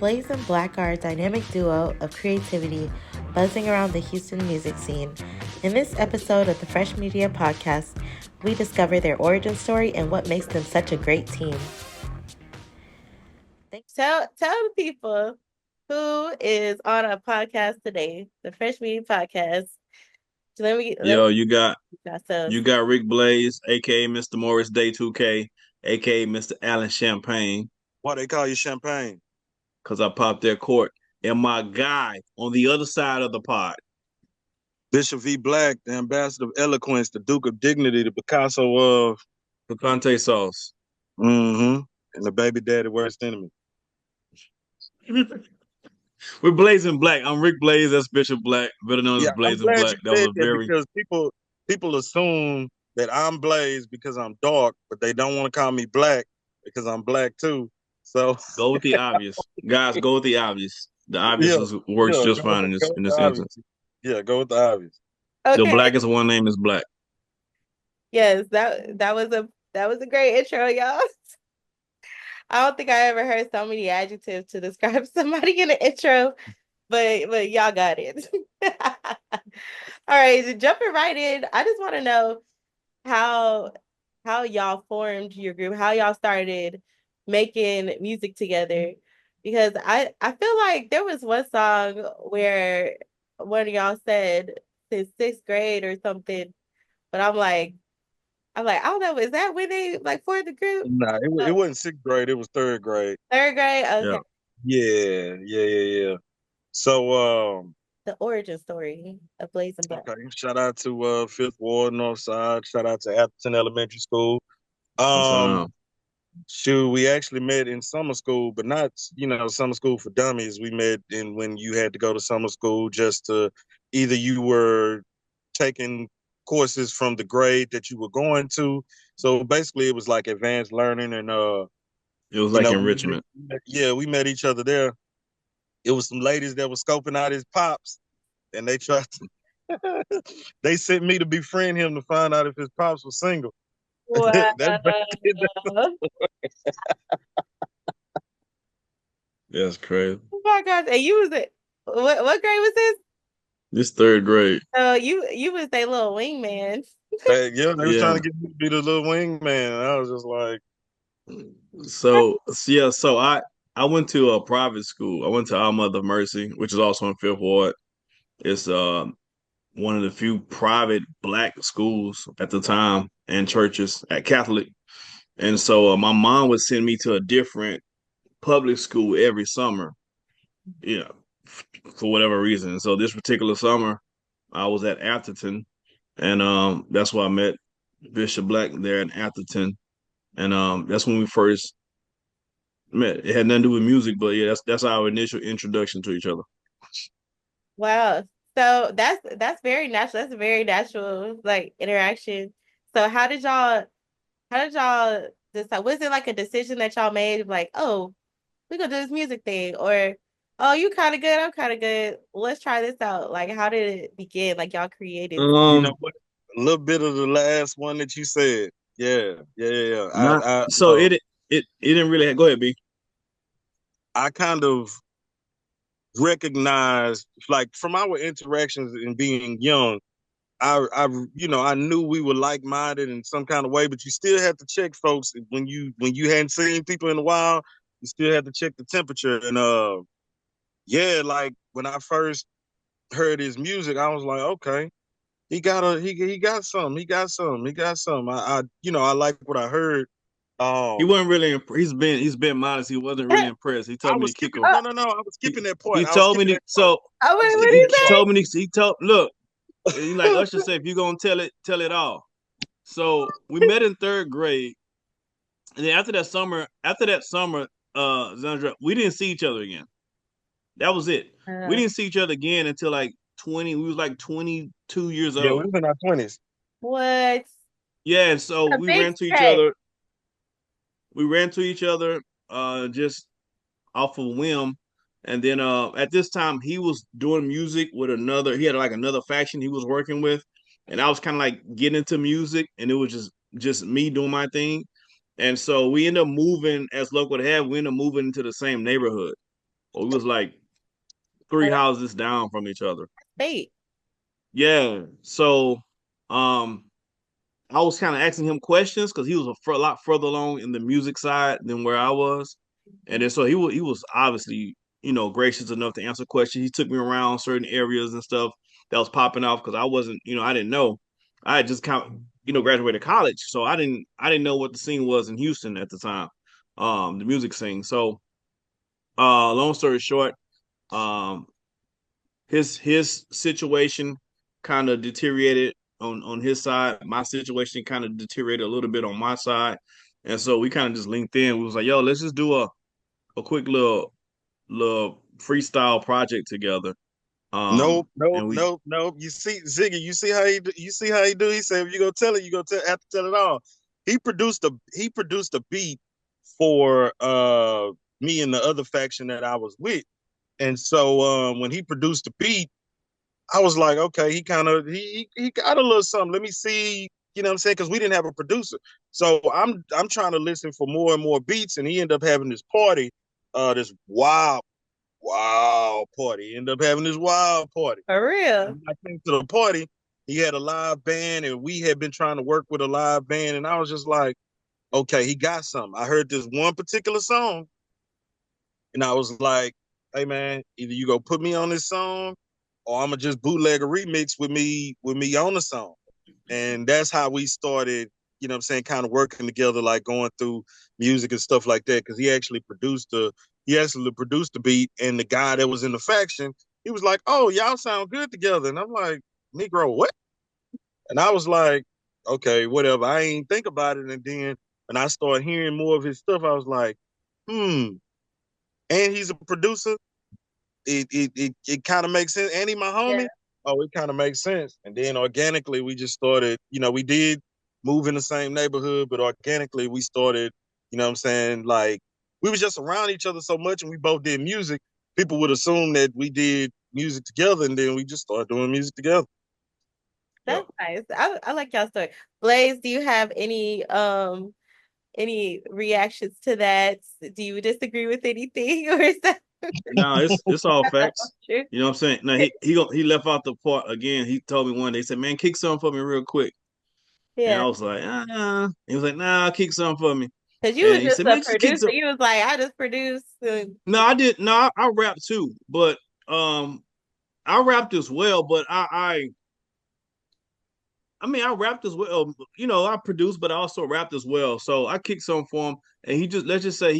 Blaze and Black are a dynamic duo of creativity buzzing around the Houston music scene. In this episode of the Fresh Media Podcast, we discover their origin story and what makes them such a great team. Tell the people who is on a podcast today, the Fresh Media Podcast. You got Rick Blaze, aka Mr. Morris Day 2K, aka Mr. Allen Champagne, Why they call you Champagne? because I popped their court. And my guy on the other side of the pod. Bishop V. Black, the ambassador of eloquence, the Duke of Dignity, the Picasso of Picante sauce. and the baby daddy worst enemy. We're Blazing Black. I'm Rick Blaze. That's Bishop Black, better known as I'm Blazing glad Black. you said that because people assume that I'm Blaze because I'm dark, but they don't want to call me Black because I'm black too. So go with the obvious, guys. Go with the obvious. The obvious works just fine in this instance. Yeah, go with the obvious. Okay. The blackest one name is Black. Yes, that was a great intro, y'all. I don't think I ever heard so many adjectives to describe somebody in the intro, but y'all got it. All right, jumping right in. I just want to know how y'all formed your group, how y'all started making music together, because I feel like there was one song where one of y'all said since 6th grade or something, but I'm like, I don't know, is that when they like formed the group? Nah, it wasn't 6th grade, it was 3rd grade. 3rd grade? Okay. Yeah. So the origin story of Blazing Black. Okay, shout out to 5th Ward Northside, shout out to Atherton Elementary School. Shoot, we actually met in summer school, but not, summer school for dummies. We met in when you had to go to summer school just to either you were taking courses from the grade that you were going to. So basically it was like advanced learning and it was like enrichment. We met each other there. It was some ladies that were scoping out his pops and they tried to they sent me to befriend him to find out if his pops was single. Wow. That's crazy. Oh my gosh. And you was what grade was this? This 3rd grade. So you was a little wingman. They was trying to get me to be the little wingman. And I was just like, so I went to a private school. I went to Our Mother of Mercy, which is also in 5th Ward. It's one of the few private Black schools at the time and churches at Catholic. And so my mom would send me to a different public school every summer, for whatever reason. So this particular summer, I was at Atherton, and that's where I met Bishop Black there in Atherton, and that's when we first met. It had nothing to do with music, but yeah, that's our initial introduction to each other. Wow. So that's very natural. That's a very natural like interaction. So how did y'all decide? Was it like a decision that y'all made like, oh, we're gonna do this music thing, or oh, you kind of good, I'm kind of good, let's try this out? Like, how did it begin? Like, y'all created you know what? A little bit of the last one that you said. Yeah. It didn't really go ahead, B. I kind of recognized, like, from our interactions and being young, I knew we were like-minded in some kind of way, but you still have to check folks when you hadn't seen people in a while. You still have to check the temperature. And like when I first heard his music, I was like, okay, he got something. I like what I heard. He wasn't really. He's been modest. He wasn't really impressed. He told me to kick him. No. I was skipping that part. He told me to. So he told me. He told. Look, he like Usher said, if you're gonna tell it all. So we met in 3rd grade, and then after that summer, Zandra, we didn't see each other again. That was it. We didn't see each other again until like 20. We was like 22 years old. Yeah, we was in our 20s. What? Yeah, and so we ran to each other. We ran to each other just off of whim. And then at this time he was doing music with he had like another faction he was working with. And I was kind of like getting into music, and it was just me doing my thing. And so we ended up moving, as luck would have, we ended up moving into the same neighborhood. Or we was like Oh, three that's houses down from each other. bait. Yeah. So um I was kind of asking him questions because he was a lot further along in the music side than where I was, and then so he was obviously gracious enough to answer questions. He took me around certain areas and stuff that was popping off because I wasn't I didn't know. I had just kind of graduated college, so I didn't know what the scene was in Houston at the time, the music scene. So long story short, um, his situation kind of deteriorated on his side. My situation kind of deteriorated a little bit on my side, and so we kind of just linked in. We was like, "Yo, let's just do a quick little freestyle project together." Nope, nope, And we nope, nope. You see, Ziggy, you see how he do. He said, "If you gonna tell it, you gonna have to tell it all." He produced a beat for me and the other faction that I was with, and so when he produced the beat, I was like, okay, he got a little something. Let me see, you know what I'm saying? Because we didn't have a producer, so I'm trying to listen for more and more beats, and he ended up having this party, this wild party. He ended up having this wild party. For And real. when I came to the party, he had a live band, and we had been trying to work with a live band, and I was just like, okay, he got something. I heard this one particular song, and I was like, hey man, either you go put me on this song, or I'm gonna just bootleg a remix with me on the song. And that's how we started, you know what I'm saying, kind of working together, like going through music and stuff like that. Cause he actually produced the beat, and the guy that was in the faction, he was like, "Oh, y'all sound good together." And I'm like, "Negro, what?" And I was like, "Okay, whatever." I ain't think about it. And then when I started hearing more of his stuff, I was like, "Hmm." And he's a producer. It kind of makes sense. And he my Yeah. homie. Oh, it kind of makes sense. And then organically, we just started. We did move in the same neighborhood, but organically, we started. You know what I'm saying? Like we was just around each other so much, and we both did music. People would assume that we did music together, and then we just started doing music together. yeah. That's nice. I like y'all story. Blaze, do you have any reactions to that? Do you disagree with anything or is that No, it's all facts. true? You know what I'm saying? Now he left out the part again. He told me one day, he said, "Man, kick something for me real quick." And Yeah. I was like, He was like, "Nah, kick something for me." Because you And was he just said, a "Man, just kick producer. some." You was like, I just produced. No, I did. No, I rap too, but I rapped as well. But I mean, I rapped as well. I produced, but I also rapped as well. So I kicked something for him, and he just let's just say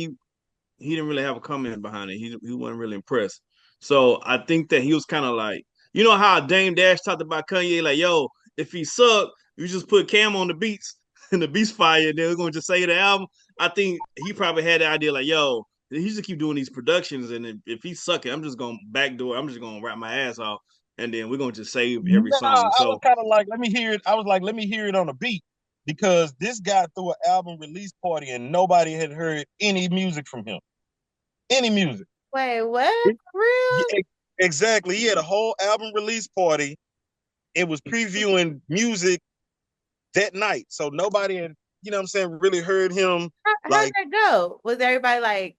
he didn't really have a comment behind it. He wasn't really impressed. So I think that he was kind of like, how Dame Dash talked about Kanye, like, yo, if he sucked, you just put Cam on the beats and the beats fire, and then we're gonna just say the album. I think he probably had the idea like, yo, he just keep doing these productions, and if he's sucking, I'm just gonna backdoor, I'm just gonna rap my ass off, and then we're gonna just save every No, song. I was So kind of like, let me hear it. I was like, let me hear it on a beat because this guy threw an album release party and nobody had heard any music from him. Any music. Wait, what? It- For real? yeah, exactly. He had a whole album release party. It was previewing music that night. So nobody had, you know what I'm saying, really heard him. How'd Like, that go? Was everybody like,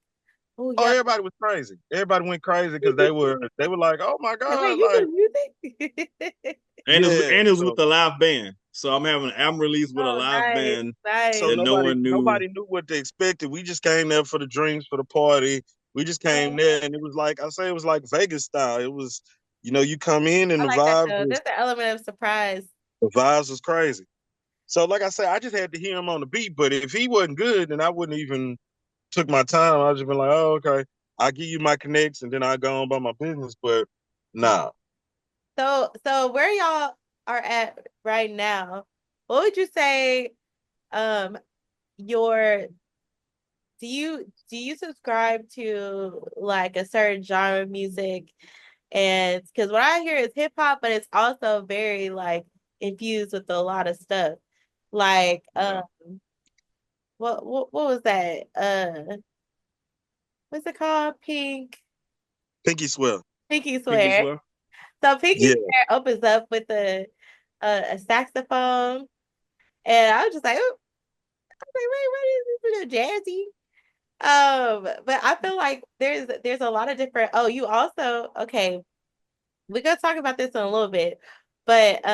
oh oh, yeah, everybody was crazy. Everybody went crazy because they were like, oh my God, wait, you like, do music? yeah. and it was with So the live band. So I'm having an album release with a Oh, live nice, band so nice. that no nobody one knew. nobody knew what they expected. We just came there for the drinks, for the party. We just came there, and it was like I say, it was like Vegas style. It was, you come in and I like that though. There's an element of surprise. the vibes was crazy. So like I said, I just had to hear him on the beat. But if he wasn't good, then I wouldn't even took my time. I just been like, oh okay, I'll give you my connects, and then I go on by my business. But nah, So where y'all are at right now, what would you say um your do you subscribe to like a certain genre of music? And because what I hear is hip hop, but it's also very like infused with a lot of stuff. Like Yeah, what was that? What's it called? Pinky Swell. Pinky Pinky Swear. Swear. So Pinky Yeah, Swear opens up with a saxophone, and I was just like, oh, I was like, wait, what is this little jazzy? But I feel like there's a lot of different. Oh, you also okay. We're gonna talk about this in a little bit, but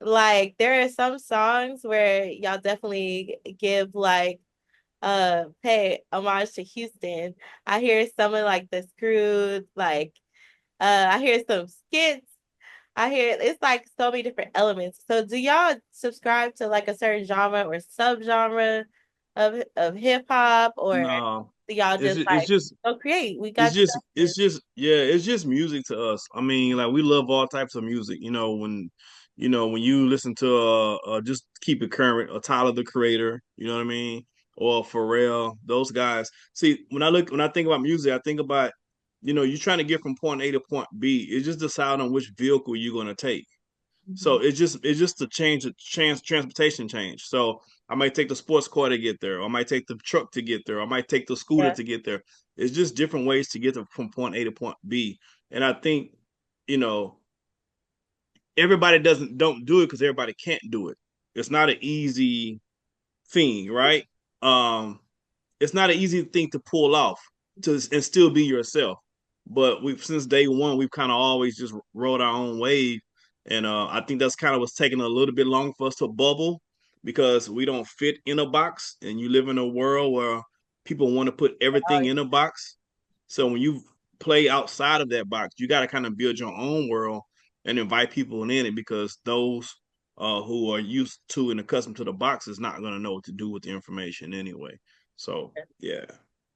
like there are some songs where y'all definitely give like pay homage to Houston. I hear some of like the Screwed, like I hear some skits. I hear it's like so many different elements. So do y'all subscribe to like a certain genre or subgenre of hip hop, or No, do y'all it's just just, it's like just go create? We it's got just you. it's just yeah, it's just music to us. I mean, like we love all types of music. When you listen to just keep it current, Tyler the Creator, you know what I mean, or Pharrell, those guys. See, when I think about music, I think about you're trying to get from point A to point B. It's just decide on which vehicle you're gonna take. So Mhm. it's just a transportation change. So I might take the sports car to get there, or I might take the truck to get there, or I might take the scooter Yeah. to get there. It's just different ways to get from point A to point B. And I think, you know, everybody don't do it because everybody can't do it. It's not an easy thing, right? Um, it's not an easy thing to pull off and still be yourself. But we've since day one, we've kind of always just rode our own wave, and I think that's kind of what's taking a little bit long for us to bubble because we don't fit in a box, and you live in a world where people want to put everything Oh, in a box. So when you play outside of that box, you got to kind of build your own world and invite people in it because those who are used to and accustomed to the box is not going to know what to do with the information anyway. So yeah,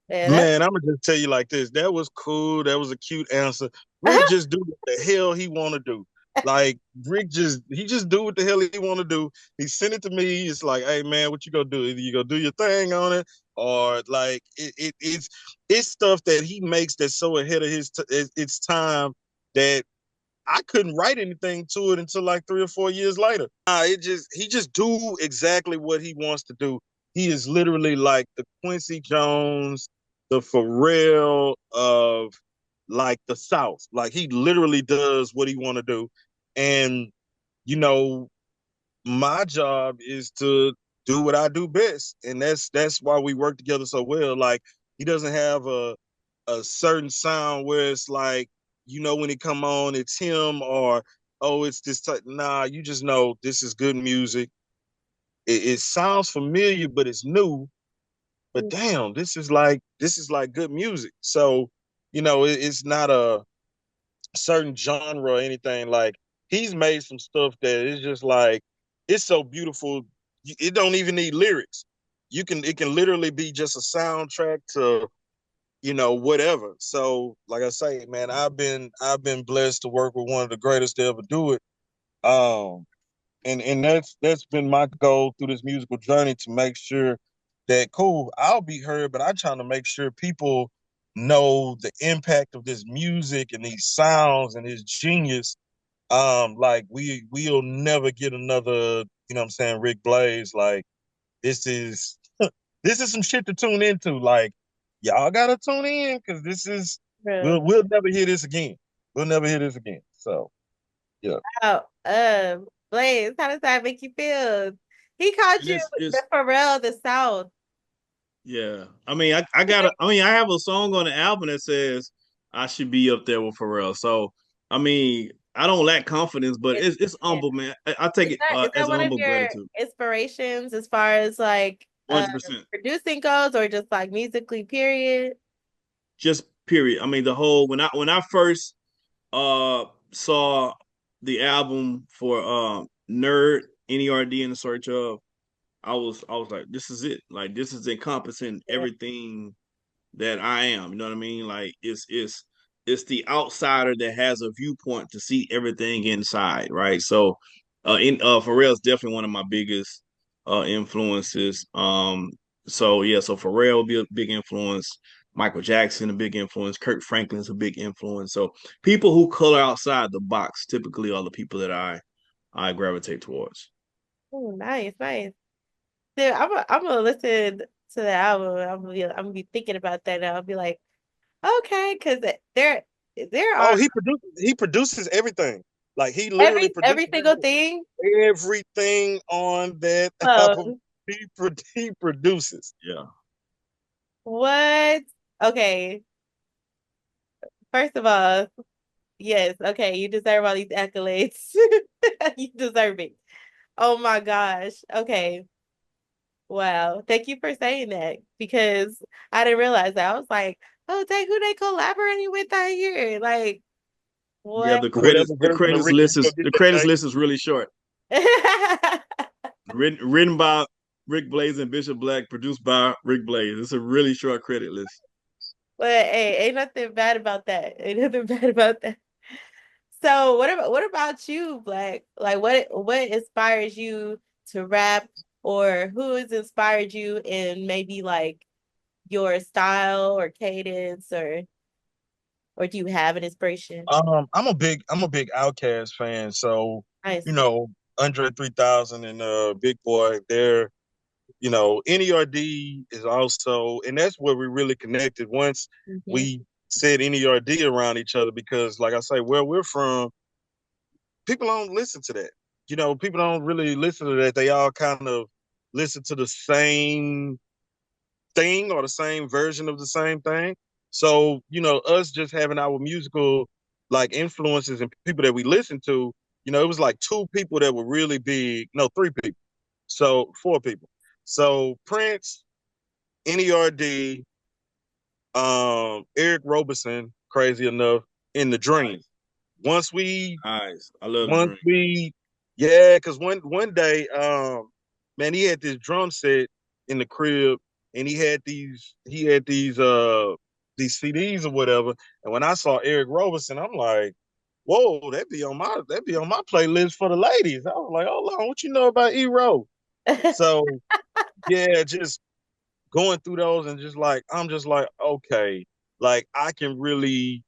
yeah, that's Man, I'm gonna just tell you like this. That was cool. That was a cute answer. Rick just do what the hell he want to do. Like Rick just do what the hell he want to do. He sent it to me. It's like, hey man, what you gonna do? Either you gonna do your thing on it, or like it's stuff that he makes that's so ahead of its time that I couldn't write anything to it until like 3 or 4 years later. He just do exactly what he wants to do. He is literally like the Quincy Jones, the Pharrell of like the South. Like he literally does what he want to do, and you know, my job is to do what I do best, and that's why we work together so well. Like he doesn't have a certain sound where it's like when it come on it's him or oh it's this type. Nah, you just know this is good music. It sounds familiar, but it's new. But damn, this is like good music. So it's not a certain genre or anything. Like he's made some stuff that is just like it's so beautiful. It don't even need lyrics. It can literally be just a soundtrack to whatever. So, like I say, man, I've been blessed to work with one of the greatest to ever do it. Um, and that's been my goal through this musical journey to make sure that cool, I'll be heard, but I'm trying to make sure people know the impact of this music and these sounds and his genius. Like we'll never get another, what I'm saying, Rick Blaze. Like this is this is some shit to tune into. Like y'all gotta tune in because this is true. we'll never hear this again. We'll never hear this again. So yeah. Oh, Blaze, how does that make you feel? He called you the it's Pharrell of the South. yeah. I mean, I have a song on the album that says I should be up there with Pharrell. So I mean, I don't lack confidence, but It's, it's yeah. humble, man. I take it Is that as a one of humble your gratitude. inspirations as far as like 100%. producing goes, or just like musically, period? Just period. I mean, the whole when I first saw the album for Nerd NERD in the search of, I was like, this is it. Like this is encompassing Yeah. everything that I am. You know what I mean? Like it's the outsider that has a viewpoint to see everything inside, right? So in Pharrell's definitely one of my biggest influences. So yeah, so Pharrell will be a big influence. Michael Jackson, a big influence. Kirk Franklin's a big influence. So people who color outside the box typically are the people that I gravitate towards. Oh, nice, nice. Dude, I'm gonna listen to the album. I'm gonna be thinking about that now. I'll be like, okay, because there Oh, are he produces everything. Like he literally every produces single thing. everything on that album. Oh, He produces. Yeah. What? Okay. First of all, yes, okay, you deserve all these accolades. You deserve it. Oh my gosh. Okay. Wow. Thank you for saying that because I didn't realize that. I was like, oh, dang, who they collaborating with out here? Like, Yeah, what? Whatever version of Rick you gonna get the that credits day. list is really short. Written by Rick Blaze and Bishop Black, produced by Rick Blaze. It's a really short credit list. But hey, ain't nothing bad about that. Ain't nothing bad about that. So what about you, Black? Like what inspires you to rap or who has inspired you in maybe like your style or cadence or do you have an inspiration? I'm a big Outkast fan, so Nice. you know, Andre 3000 and Big Boy, they're NERD is also, and that's where we really connected once Hmm. we said NERD around each other because, like I say, where we're from, people don't listen to that. People don't really listen to that. They all kind of listen to the same thing or the same version of the same thing. So, us just having our musical like influences and people that we listen to, it was like two people that were really big. No, three people. So four people. So Prince, NERD, Eric Roberson, crazy enough, in the Dream. Once we Nice. I love the once dream. we yeah, because one day, man, he had this drum set in the crib, and he had these CDs or whatever. And when I saw Eric Roberson, I'm like, whoa, that be on my playlist for the ladies. I was like, hold on, what you know about E-Ro? So yeah, just going through those and just like I'm just like, okay, like I can really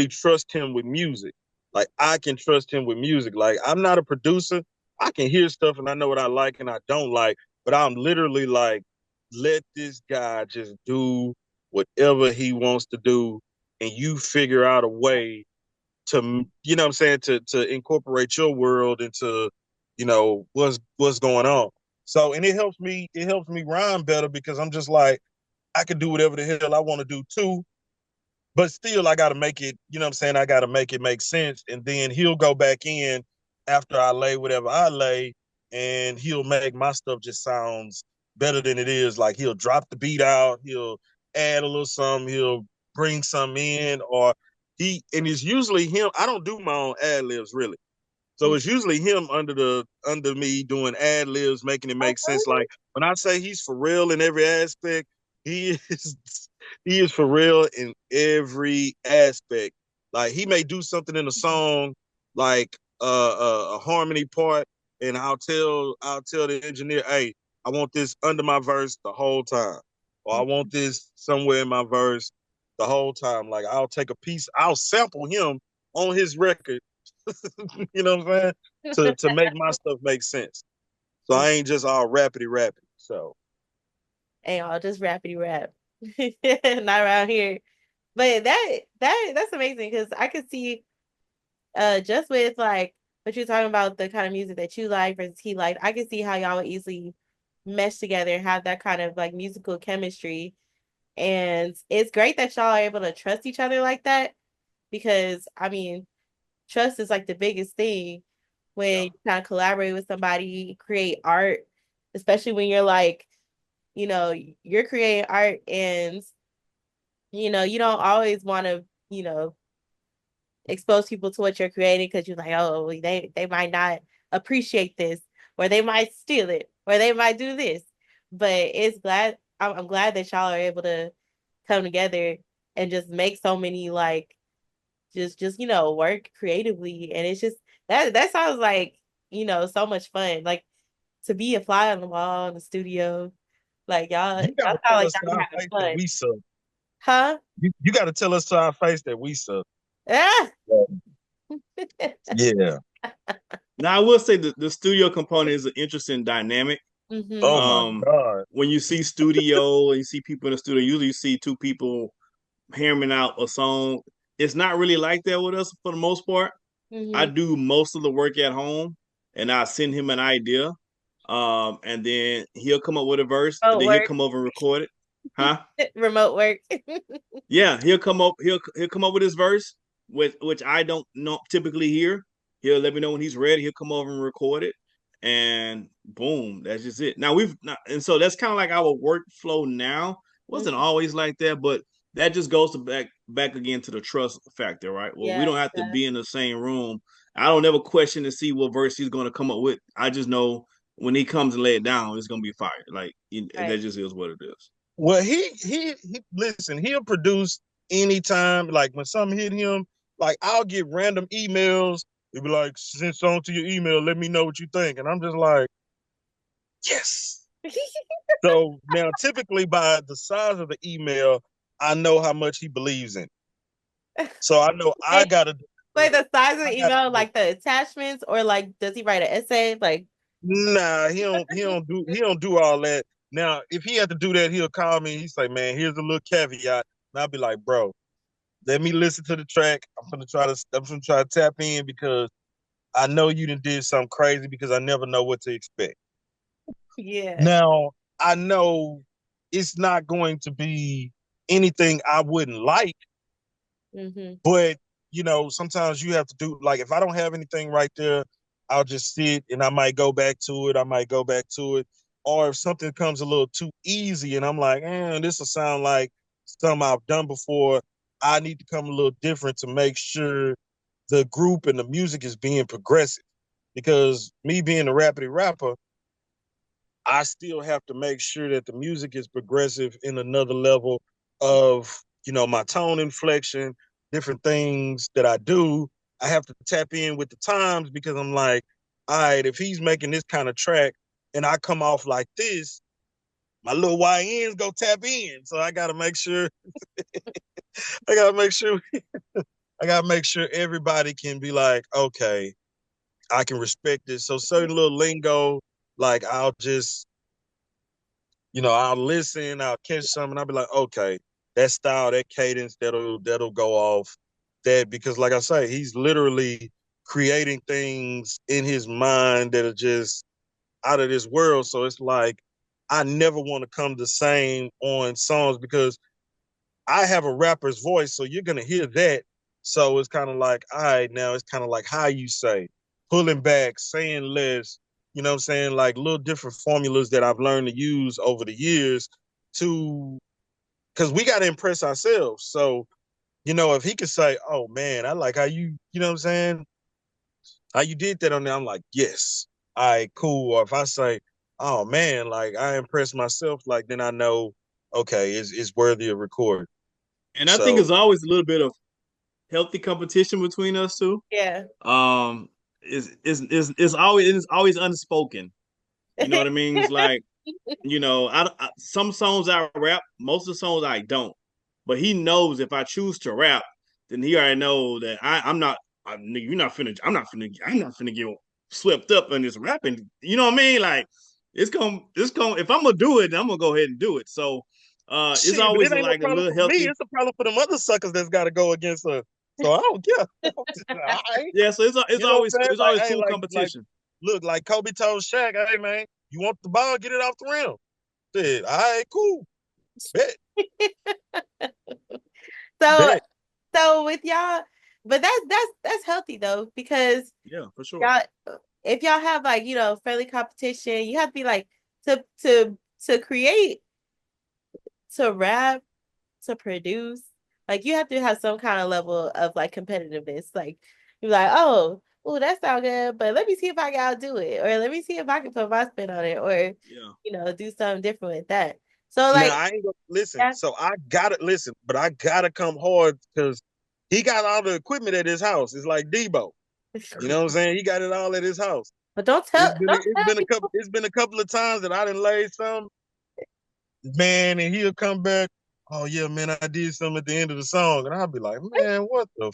trust him with music. Like I can trust him with music. Like I'm not a producer. I can hear stuff and I know what I like and I don't like, but I'm literally like, let this guy just do whatever he wants to do, and you figure out a way to, what I'm saying, to incorporate your world into, what's going on. So, and it helps me rhyme better because I'm just like, I can do whatever the hell I want to do too, but still I gotta make it, you know what I'm saying? I gotta make it make sense. And then he'll go back in after I lay whatever I lay, and he'll make my stuff just sounds better than it is. Like he'll drop the beat out, he'll add a little something, he'll bring some in, or and it's usually him. I don't do my own ad libs really. So it's usually him under me doing ad libs, making it Oh, make sense. really? Like when I say he's for real in every aspect, he is he is for real in every aspect. Like he may do something in a song, like a harmony part, and I'll tell the engineer, hey, I want this under my verse the whole time, or I want this somewhere in my verse the whole time. Like I'll take a piece, I'll sample him on his record. You know what I'm saying? To make my stuff make sense. So I ain't just all rapidy rapping. So Ain't all just rappity rap. Not around here. But that's amazing because I could see just with like what you're talking about the kind of music that you like versus he liked, I could see how y'all would easily mesh together and have that kind of like musical chemistry. And it's great that y'all are able to trust each other like that because I mean, trust is like the biggest thing when Yeah. you kind of collaborate with somebody, create art, especially when you're like, you know, you're creating art and you don't always want to, expose people to what you're creating because you're like, oh, they might not appreciate this, or they might steal it, or they might do this. But I'm glad that y'all are able to come together and just make so many like just work creatively, and it's just that sounds like so much fun. Like to be a fly on the wall in the studio, like you y'all gotta sound tell like us to y'all be our having face that fun, we suck. huh? You gotta tell us to our face that we suck. Ah! Yeah. Now I will say the studio component is an interesting dynamic. Oh Hmm. my Um, God. when you see studio and you see people in the studio, usually you see two people hammering out a song. It's not really like that with us for the most part. I Hmm. do most of the work at home, and I send him an idea, and then he'll come up with a verse, and Oh, then he'll work. come over and record it. Huh? Remote work. Yeah, he'll come up. He'll come up with his verse, with which I don't know typically hear. He'll let me know when he's ready. He'll come over and record it, and boom, that's just it. Now we've not, and so that's kind of like our workflow now. Wasn't Mhm. always like that, but that just goes to back again to the trust factor, right? Well, we Yeah, don't have to be in the same room. I don't ever question to see what verse he's going to come up with. I just know when he comes and lay it down, it's going to be fire. Like that right. just is what it is. Well, he listen, he'll produce anytime. Like when something hit him, like I'll get random emails. It'll be like, send something to your email, let me know what you think. And I'm just like, yes. So now typically by the size of the email, I know how much he believes in. So I know I Wait, gotta wait, the size of I the gotta email, do it. like the attachments, or like does he write an essay? Like, Nah, he don't do all that. Now, if he had to do that, he'll call me. He's like, man, here's a little caveat. And I'll be like, bro, let me listen to the track. I'm gonna try to tap in because I know you did something crazy because I never know what to expect. yeah. Now, I know it's not going to be anything I wouldn't like, Hmm. but sometimes you have to do, like, if I don't have anything right there, I'll just sit and I might go back to it. I might go back to it. Or if something comes a little too easy and I'm like, this will sound like something I've done before, I need to come a little different to make sure the group and the music is being progressive. Because me being a rapidy rapper, I still have to make sure that the music is progressive in another level of, my tone inflection, different things that I do. I have to tap in with the times because I'm like, all right, if he's making this kind of track and I come off like this, my little YNs go tap in. So I gotta make sure, I gotta make sure everybody can be like, okay, I can respect this. So certain little lingo, like I'll listen, I'll catch something, I'll be like, okay, that style, that cadence, that'll go off that because like I say, he's literally creating things in his mind that are just out of this world. So it's like I never want to come the same on songs because I have a rapper's voice, so you're gonna hear that. So it's kind of like, all right, now it's kind of like how you say, pulling back, saying less, you know what I'm saying? Like little different formulas that I've learned to use over the years to because we gotta impress ourselves. So, if he could say, oh man, I like how you know what I'm saying, how you did that on there, I'm like, yes, all right, cool. Or if I say, oh man, like I impressed myself, like then I know, okay, it's worthy of recording. And I think So it's always a little bit of healthy competition between us two. Yeah. Um, it's always unspoken. You know what I mean? It's like some songs I rap, most of the songs I don't. But he knows if I choose to rap, then he already know that I'm not. You're not finna. I'm not finna get swept up in this rapping. You know what I mean? Like it's gonna. If I'm gonna do it, then I'm gonna go ahead and do it. So, it's shit, but always it ain't no like a problem little for me. healthy. It's a problem for them other suckers that's got to go against us. So I don't care. All right. Yeah. So it's You know what always I'm saying? it's Like, always hey, cool like, competition. look, like Kobe told Shaq, hey man, you want the ball, get it off the rim. Said, all right, cool. Bet, So bet. so with y'all, but that's healthy though, because Yeah, for sure. y'all, if y'all have like, friendly competition, you have to be like, to create, to rap, to produce, like you have to have some kind of level of like competitiveness. Like you're like, oh, that sounds good, but let me see if I can outdo it, or let me see if I can put my spin on it, or Yeah. do something different with that. So Now like, I ain't gonna listen. yeah. So I gotta listen, but I gotta come hard because he got all the equipment at his house. It's like Debo. You know what I'm saying? He got it all at his house. But It's been don't it's tell been a couple people. it's been a couple of times that I didn't lay some man, and he'll come back. Oh yeah, man, I did something at the end of the song, and I'll be like, man, what the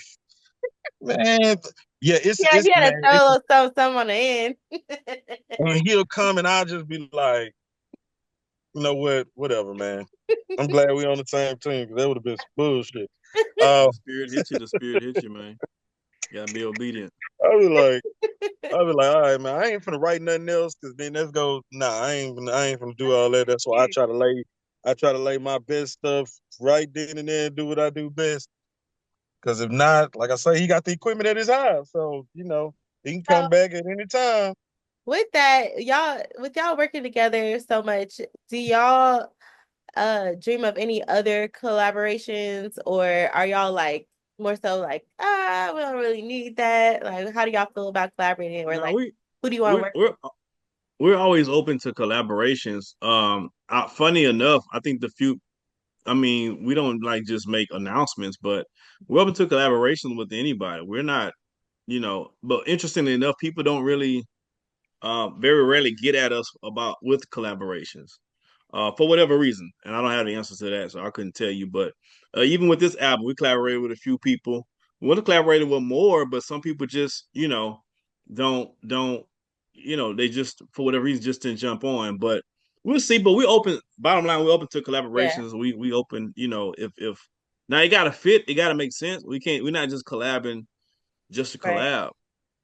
man? Yeah, Yeah, it's he had to man, throw it's a little something on the end. and he'll come and I'll just be like, you know what, whatever, man. I'm glad we on the same team because that would have been some bullshit. When Uh, the spirit hits you, the spirit hits you, man. You gotta be obedient. I'll be like, all right, man, I ain't finna write nothing else because then let's go. Nah, I ain't finna do all that. That's why I try to lay. I try to lay my best stuff right then and there and do what I do best. Because if not, like I say, he got the equipment at his house, so he can So come back at any time. with that, y'all working together so much, do y'all dream of any other collaborations, or are y'all like more so like, we don't really need that? Like, how do y'all feel about collaborating, or No, like, who do you want to we're work we're with? we're always open to collaborations. Funny enough, I think the few. I mean, we don't like just make announcements, but we're open to collaborations with anybody. We're not, but interestingly enough, people don't really, very rarely get at us about with collaborations, for whatever reason. And I don't have the answers to that, so I couldn't tell you. But even with this album, we collaborated with a few people. We want to collaborate with more, but some people just, don't, they just for whatever reason just didn't jump on. But we'll see. But we open. Bottom line, we're open to Yeah, collaborations. We open. If now it got to fit, it got to make sense. We can't. We're not just collabing just to right, collab.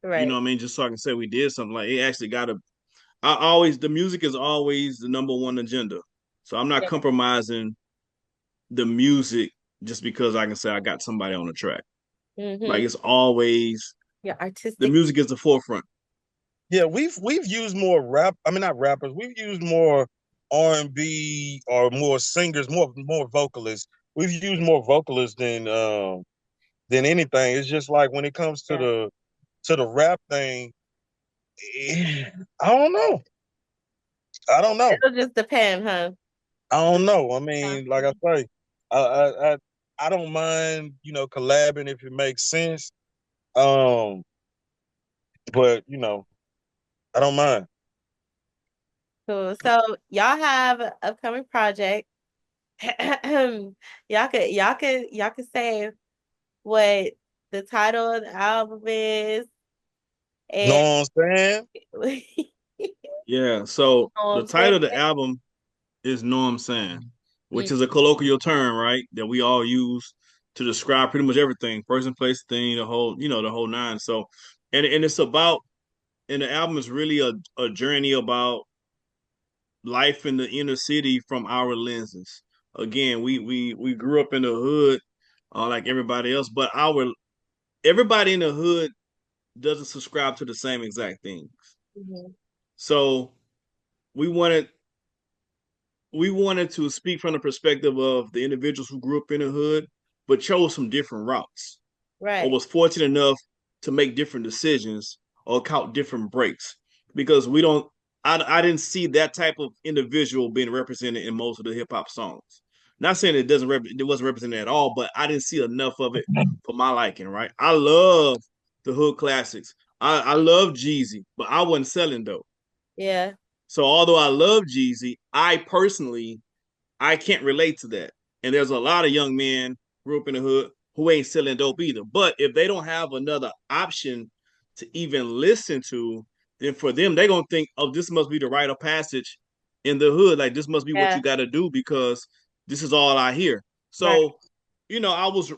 You know right. what I mean? Just so I can say we did something. Like it actually got to. I always the music is always the number one agenda. So I'm not Yeah. compromising the music just because I can say I got somebody on the track. Like Mm-hmm. it's always Yeah, the artistic. music is the forefront. Yeah, we've used more rap. I mean, not rappers. We've used more R&B or more singers, more vocalists. We've used more vocalists than anything. It's just like when it comes to Yeah. the rap thing, I don't know. I don't know. It'll just depend, huh? I don't know. I Yeah. mean, like I say, I I I, I don't mind collabing if it makes sense. Um, but I don't mind. Cool. So y'all have an upcoming project. Y'all could say what the title of the album is, Know and what I'm saying? you Yeah. So know what the I'm saying? title of the album is Know I'm Saying, which Mm, is a colloquial term, right? That we all use to describe pretty much everything. Person, place, thing, the whole nine. So and it's about and the album is really a journey about life in the inner city from our lenses. Again, we grew up in the hood, like everybody else, but our everybody in the hood doesn't subscribe to the same exact things. mhm. So we wanted we wanted to speak from the perspective of the individuals who grew up in the hood, but chose some different routes, or Right. was fortunate enough to make different decisions or count different breaks. Because we don't, I didn't see that type of individual being represented in most of the hip hop songs. Not saying it wasn't represented at all, but I didn't see enough of it for my liking. Right? I love the hood classics. I love Jeezy, but I wasn't selling dope. Yeah. So although I love Jeezy, I can't relate to that. And there's a lot of young men grew up in the hood who ain't selling dope either. But if they don't have another option to even listen to, then for them, they're gonna think, oh, this must be the rite of passage in the hood. Like this must be what you Yeah. gotta do because this is all I hear. Right. So, I was,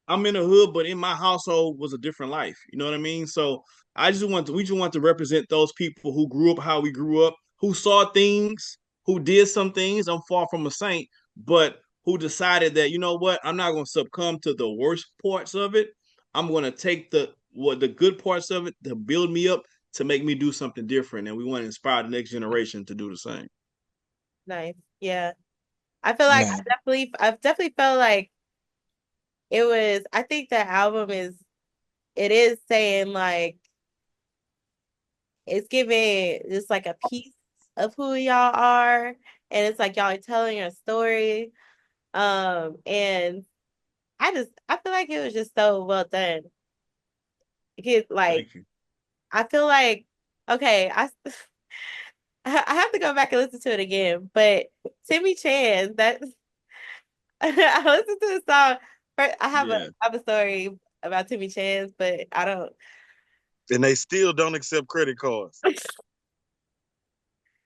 I'm in the hood, but in my household was a different life. You know what I mean? So we just want to represent those people who grew up how we grew up, who saw things, who did some things. I'm far from a saint, but who decided that, you know what, I'm not going to succumb to the worst parts of it. I'm going to take the good parts of it to build me up to make me do something different. And we want to inspire the next generation to do the same. Nice. Yeah. I feel like Man. I've definitely felt like I think the album it is saying like, it's giving just like a piece of who y'all are. And it's like y'all are telling your story. And I feel like it was just so well done. Because like Thank you. I feel like, okay, I have to go back and listen to it again. But Timmy Chan, that I listened to the song. Yeah. I have a story about Timmy Chan's, but I don't. And they still don't accept credit cards.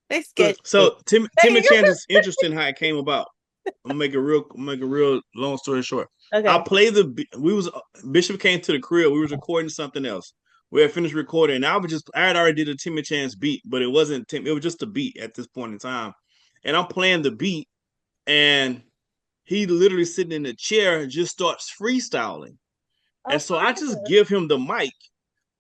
They sketchy. So Timmy Chance is interesting how it came about. I'm gonna make a real long story short. I Okay. played we was Bishop came to the crib. We was recording something else. We had finished recording, and I had already did a Timmy Chance beat, but it wasn't Tim. It was just a beat at this point in time. and I'm playing the beat, and he literally sitting in the chair and just starts freestyling. Oh, And so I fun. just give him the mic.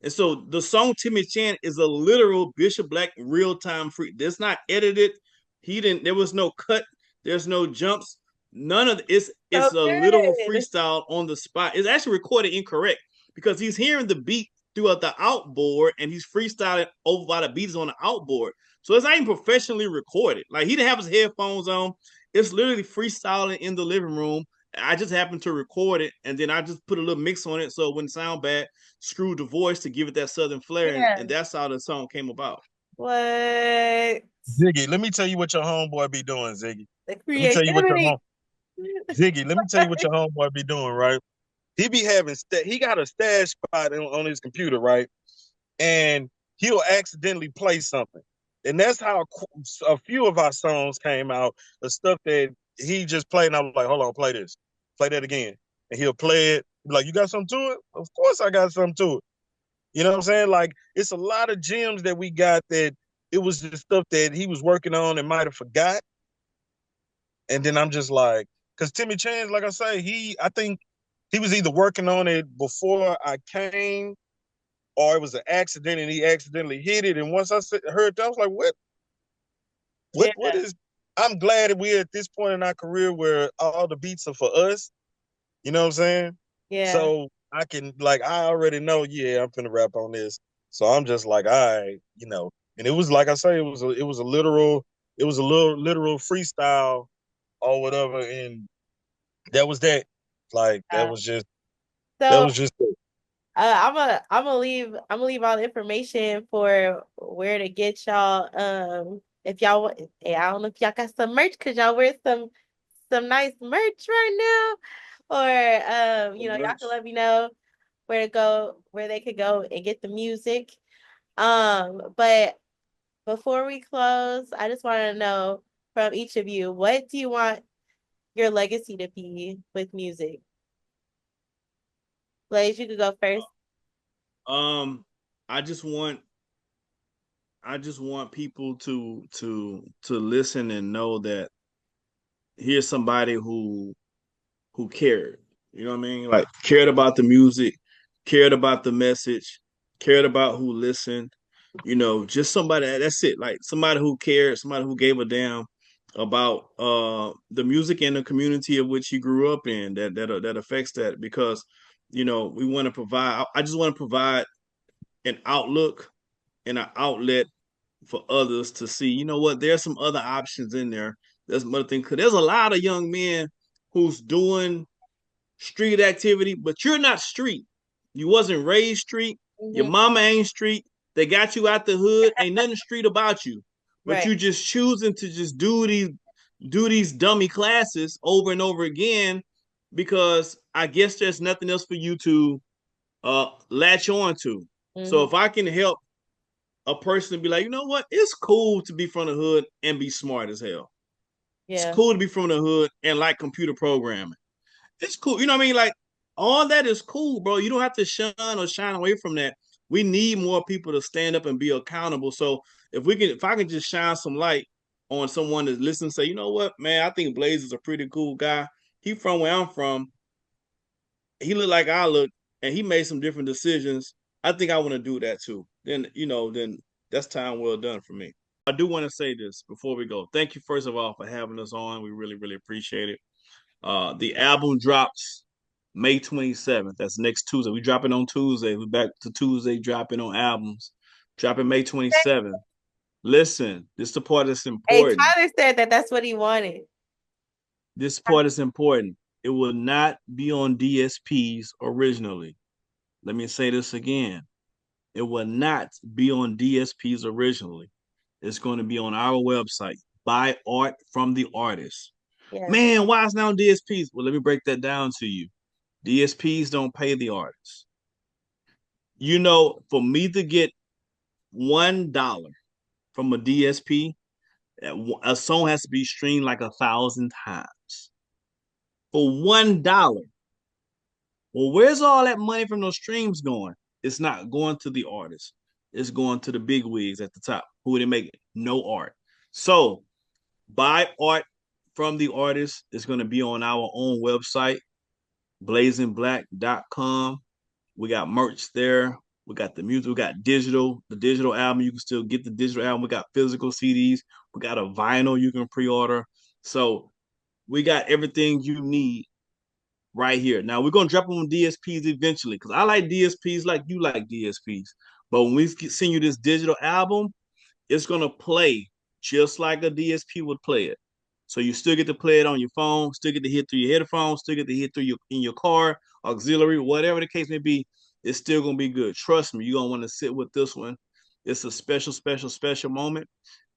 And so the song Timmy Chan is a literal Bishop Black real time free. It's not edited. He didn't. There was no cut. There's no jumps. None of So it's a literal good. freestyle on the spot. It's actually recorded incorrect because he's hearing the beat throughout the outboard and he's freestyling over while the beat is on the outboard. So it's not even professionally recorded. Like he didn't have his headphones on. It's literally freestyling in the living room. I just happened to record it and then I just put a little mix on it so it wouldn't sound bad, screwed the voice to give it that southern flair, Yeah. and that's how the song came about. What? Ziggy, let me tell you what your homeboy be doing, Ziggy. The Let me tell you what your creativity. home Ziggy, let me tell you what your homeboy be doing, right? He be having he got a stash spot on his computer, right? And he'll accidentally play something. And that's how a few of our songs came out, the stuff that he just played. And I was like, hold on, play this. Play that again. And he'll play it. Like, you got something to it? Of course I got something to it. You know what I'm saying? Like, it's a lot of gems that we got that it was just stuff that he was working on and might have forgot. And then I'm just like, because Timmy Chance, like I say, I think he was either working on it before I came or it was an accident and he accidentally hit it. And once heard that, I was like, Yeah, what is, I'm glad that we're at this point in our career where all the beats are for us. You know what I'm saying? yeah. So I can, like, I already know, yeah, I'm finna rap on this. So I'm just like, all right, and it was, like I say, it was a little literal freestyle or whatever. And that was that. Like, Yeah. that So was just it. I'm gonna leave all the information for where to get y'all. If y'all want, I don't know if y'all got some merch because y'all wear some nice merch right now, or y'all can let me know where to go, where they could go and get the music. But before we close, I just want to know from each of you, what do you want your legacy to be with music? Blaze, you could go first. Um, I just want people to listen and know that here's somebody who cared. You know what I mean? Like cared about the music, cared about the message, cared about who listened. Just somebody that's it. Like somebody who cared, somebody who gave a damn about the music and the community of which he grew up in that affects that because we want to provide I just want to provide an outlook and an outlet for others to see, what, there's some other options in there. There's some other things. Cause there's a lot of young men who's doing street activity, but you're not street. You wasn't raised street. Your Hmm. mama ain't street. They got you out the hood. Ain't nothing street about you. But Right. you just choosing to just do these dummy classes over and over again because I guess there's nothing else for you to latch on to. So Hmm. if I can help a person be like, you know what, it's cool to be from the hood and be smart as hell. It's Yeah. cool to be from the hood and like computer programming. It's cool. You know what I mean? Like all that is cool, bro. You don't have to shun or shine away from that. We need more people to stand up and be accountable. So if I can just shine some light on someone that listens, say, you know what, man, I think Blaze is a pretty cool guy. He from where I'm from. He look like I look, and he made some different decisions. I think I want to do that too. Then that's time well done for me. I do want to say this before we go. Thank you, first of all, for having us on. We really, really appreciate it. The album drops May 27th. That's next Tuesday. We drop it on Tuesday. We're back to Tuesday dropping on albums. Dropping May 27th. Listen, this is the part that's Hey, important. Tyler said that that's what he wanted. This part is important. It will not be on DSPs originally. Let me say this again. It will not be on DSPs originally. It's going to be on our website. Buy art from the artist. Yes. Man, why is it not on DSPs? Well, let me break that down to you. DSPs don't pay the artists. For me to get $1 from a DSP, a song has to be streamed like 1,000 times for $1. Well, where's all that money from those streams going? It's not going to the artists. It's going to the big wigs at the top who they make no art. So buy art from the artist. It's going to be on our own website, blazexblack.com. We got merch there. We got the music. We got digital. The digital album, you can still get the digital album. We got physical CDs. We got a vinyl you can pre-order. So we got everything you need right here. Now we're gonna drop them on DSPs eventually because I like DSPs like you like DSPs. But when we send you this digital album, it's gonna play just like a DSP would play it. So you still get to play it on your phone, still get to hear through your headphones, still get to hear through your in your car, auxiliary, whatever the case may be. It's still gonna be good. Trust me, you're gonna want to sit with this one. It's a special, special, special moment,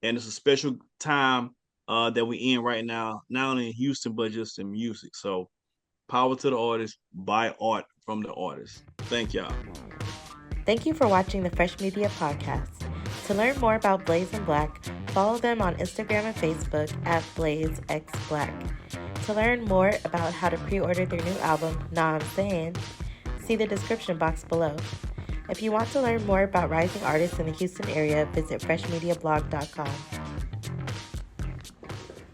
and it's a special time that we in right now, not only in Houston but just in music. So power to the artist, buy art from the artist. Thank y'all. Thank you for watching the Fresh Media Podcast. To learn more about Blaze and Black, follow them on Instagram and Facebook at blazexblack. To learn more about how to pre-order their new album, Nah I'm Saying, see the description box below. If you want to learn more about rising artists in the Houston area, visit freshmediablog.com.